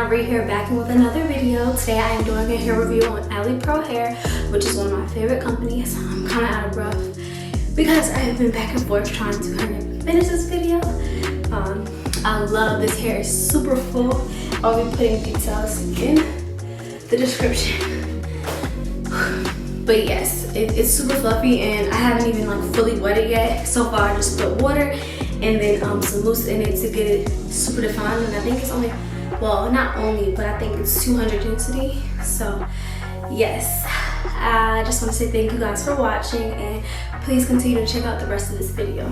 Marie here, back in with another video. Today I am doing a hair review on Alipearl Hair, which is one of my favorite companies. I'm kind of out of breath because I have been back and forth trying to hurry up and finish this video. I love this hair, it's super full. I'll be putting details in the description. But yes, it's super fluffy and I haven't even like fully wet it yet. So far I just put water and then some mousse in it to get it super defined, and I think it's only, well, not only, but I think it's 200 density. So yes, I just want to say thank you guys for watching, and please continue to check out the rest of this video.